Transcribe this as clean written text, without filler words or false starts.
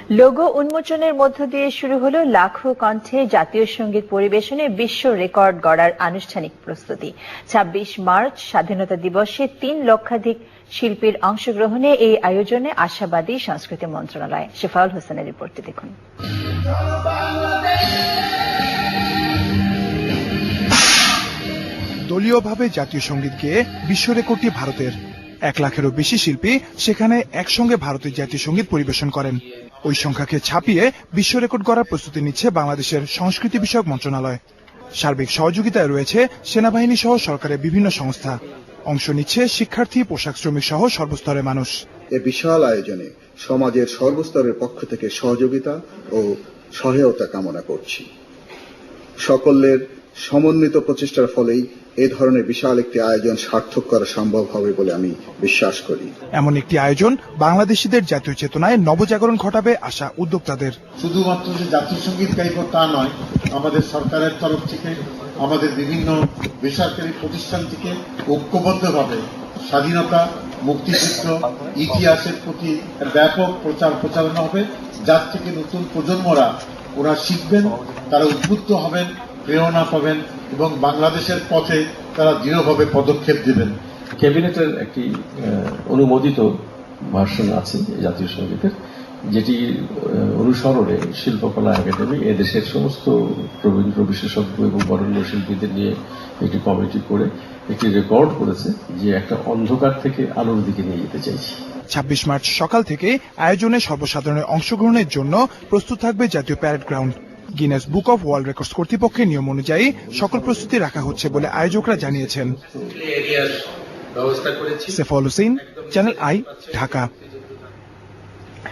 Logo উন্মোচনের মধ্য দিয়ে শুরু হলো লাখো কণ্ঠে জাতীয় সঙ্গীত পরিবেশনে বিশ্ব রেকর্ড গড়ার আনুষ্ঠানিক প্রস্তুতি। ২৬ মার্চ স্বাধীনতা দিবসে ৩ লক্ষাধিক শিল্পীর অংশগ্রহণে এই আয়োজনে আশাবাদী সংস্কৃতি মন্ত্রণালয়। শেফাউল হোসেনের রিপোর্টটি দেখুন। দলীয়ভাবে জাতীয় সঙ্গীত গেয়ে বিশ্ব রেকর্ডটি ভারতের। ১ লাখেরও বেশি শিল্পী সেখানে একসঙ্গে ভারতের জাতীয় সঙ্গীত পরিবেশন করেন। ওই সংখ্যাকে ছাপিয়ে বিশ্ব রেকর্ড গড়ার প্রস্তুতি নিচ্ছে বাংলাদেশের সংস্কৃতি বিষয়ক মন্ত্রণালয়। সার্বিক সহযোগিতায় রয়েছে সেনাবাহিনী সহ সরকারের বিভিন্ন সংস্থা। অংশ নিচ্ছে শিক্ষার্থী, পোশাক শ্রমিক সহ সর্বস্তরের মানুষ। এ বিশাল আয়োজনে সমাজের সর্বস্তরের পক্ষ থেকে সহযোগিতা ও সহায়তা কামনা করছি। সকলের সমন্বিত প্রচেষ্টার ফলেই এ ধরনের বিশাল একটি আয়োজন সার্থক করা সম্ভব হবে বলে আমি বিশ্বাস করি। এমন একটি আয়োজন বাংলাদেশিদের জাতীয় চেতনায় নবজাগরণ ঘটাবে আশা উদ্যোক্তাদের। শুধুমাত্র যে জাতীয় সঙ্গীত গাইব তা নয়, আমাদের সরকারের তরফ থেকে, আমাদের বিভিন্ন বেসরকারি প্রতিষ্ঠান থেকে ঐক্যবদ্ধভাবে স্বাধীনতা, মুক্তিযুদ্ধ, ইতিহাসের প্রতি ব্যাপক প্রচার প্রচারণা হবে, যার থেকে নতুন প্রজন্মরা ওরা শিখবেন, তারা উদ্বুদ্ধ হবেন, প্রেরণা পাবেন এবং বাংলাদেশের পথে তারা দৃঢ়ভাবে পদক্ষেপ দেবেন। ক্যাবিনেটের একটি অনুমোদিত ভার্সন আছে জাতীয় সঙ্গীতের, যেটি অনুসরণে শিল্পকলা একাডেমি এদেশের সমস্ত প্রবীণ বিশেষজ্ঞ এবং বরেণ্য শিল্পীদের নিয়ে একটি কমিটি করে একটি রেকর্ড করেছে যে একটা অন্ধকার থেকে আলোর দিকে নিয়ে যেতে চাইছি। ২৬ মার্চ সকাল থেকে আয়োজনে সর্বসাধারণের অংশগ্রহণের জন্য প্রস্তুত থাকবে জাতীয় parade ground. Guinness book of world records কর্তৃপক্ষের নিয়ম অনুযায়ী সকল প্রস্তুতি রাখা হচ্ছে বলে আয়োজকরা জানিয়েছেন। Shefaul Hossain, channel I, Dhaka.